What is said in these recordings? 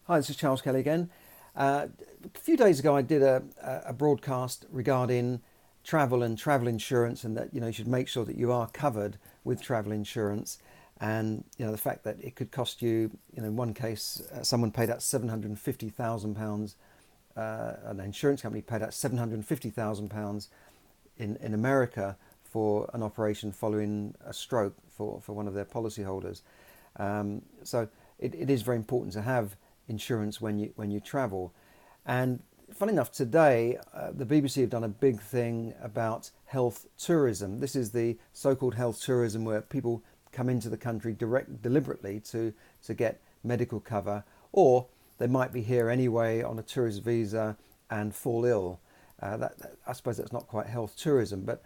Hi, this is Charles Kelly again. A few days ago, I did a broadcast regarding travel and travel insurance, and that you should make sure that you are covered with travel insurance, and the fact that it could cost you. In one case, someone paid out £750,000. An insurance company paid out £750,000 in America for an operation following a stroke for one of their policyholders. So it is very important to have insurance when you travel. And funny enough, today the BBC have done a big thing about health tourism. This is the so-called health tourism where people come into the country deliberately to get medical cover, or they might be here anyway on a tourist visa and fall ill. I suppose that's not quite health tourism, but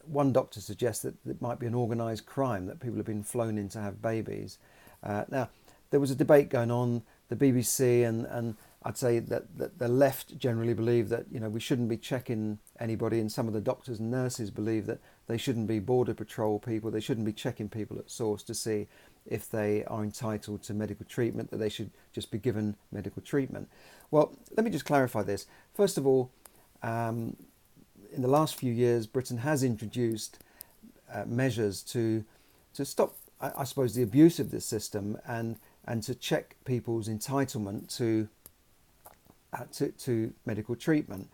one doctor suggests that it might be an organised crime, that people have been flown in to have babies. Now, there was a debate going on, the BBC and I'd say that the left generally believe that we shouldn't be checking anybody, and some of the doctors and nurses believe that they shouldn't be border patrol people, they shouldn't be checking people at source to see if they are entitled to medical treatment, that they should just be given medical treatment. Well, let me just clarify this. First of all, in the last few years, Britain has introduced measures to stop, I suppose, the abuse of this system, and to check people's entitlement to medical treatment.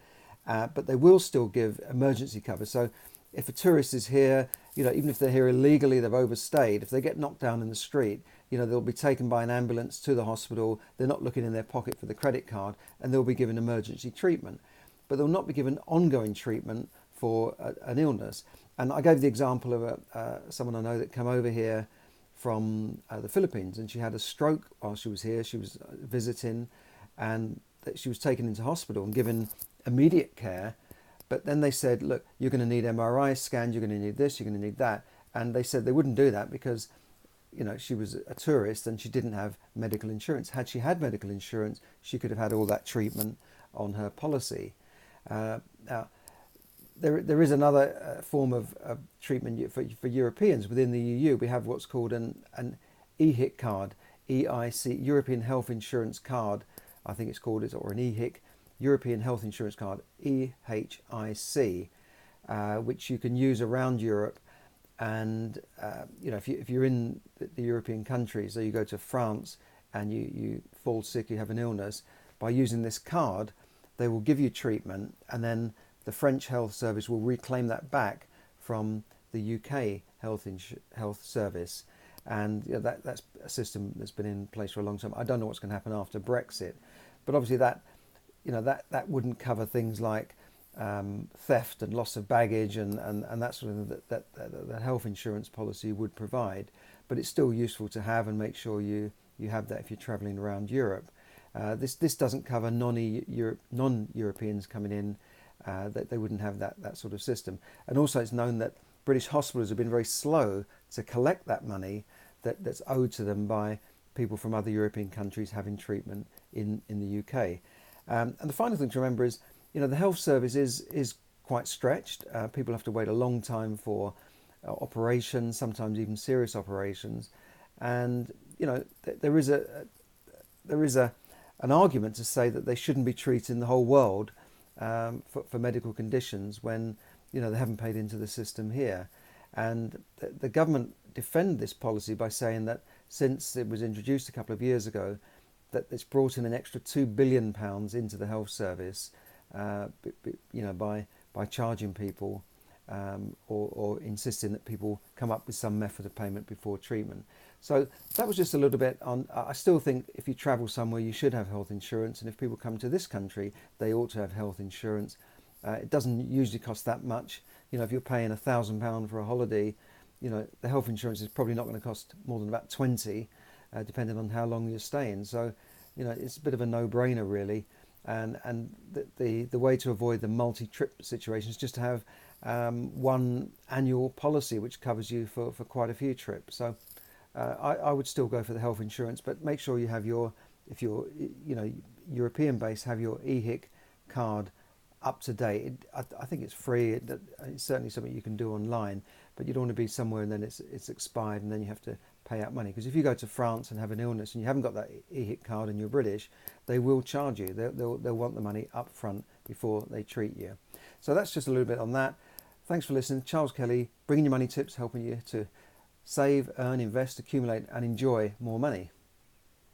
But they will still give emergency cover. So if a tourist is here, even if they're here illegally, they've overstayed, if they get knocked down in the street, they'll be taken by an ambulance to the hospital. They're not looking in their pocket for the credit card, and they'll be given emergency treatment. But they'll not be given ongoing treatment for an illness. And I gave the example of someone I know that came over here from the Philippines, and she had a stroke while she was here. She was visiting, and she was taken into hospital and given immediate care. But then they said, look, you're going to need MRI scans, you're going to need this, you're going to need that. And they said they wouldn't do that because she was a tourist and she didn't have medical insurance. Had she had medical insurance, she could have had all that treatment on her policy. Now, there is another form of treatment for Europeans within the EU. We have what's called an EHIC card, EIC, European Health Insurance Card, I think it's called it, or an EHIC, European Health Insurance Card, EHIC, which you can use around Europe. And if you're in the European countries, so you go to France and you fall sick, you have an illness, by using this card, they will give you treatment, and then the French health service will reclaim that back from the UK health service. And that's a system that's been in place for a long time. I don't know what's going to happen after Brexit, but obviously that wouldn't cover things like theft and loss of baggage and that sort of thing that the health insurance policy would provide. But it's still useful to have, and make sure you have that if you're travelling around Europe. This doesn't cover non-Europeans coming in. That they wouldn't have that sort of system. And also it's known that British hospitals have been very slow to collect that money that's owed to them by people from other European countries having treatment in the UK. And the final thing to remember is, the health service is quite stretched. People have to wait a long time for operations, sometimes even serious operations. And there is an argument to say that they shouldn't be treating the whole world for medical conditions when they haven't paid into the system here. And the government defend this policy by saying that since it was introduced a couple of years ago, that it's brought in an extra £2 billion into the health service, by charging people or insisting that people come up with some method of payment before treatment. So that was just a little bit on. I still think if you travel somewhere, you should have health insurance, and if people come to this country, they ought to have health insurance. It doesn't usually cost that much. If you're paying £1,000 for a holiday, the health insurance is probably not going to cost more than about 20, depending on how long you're staying. So, it's a bit of a no-brainer really. And the way to avoid the multi-trip situation is just to have one annual policy which covers you for quite a few trips. So I would still go for the health insurance, but make sure you have if you're European based, have your EHIC card up to date. I think it's free. It's certainly something you can do online, but you don't want to be somewhere and then it's expired and then you have to pay out money. Because if you go to France and have an illness and you haven't got that EHIC card and you're British, they will charge you. They'll want the money up front before they treat you. So that's just a little bit on that. Thanks for listening. Charles Kelly, bringing you money tips, helping you to save, earn, invest, accumulate and enjoy more money.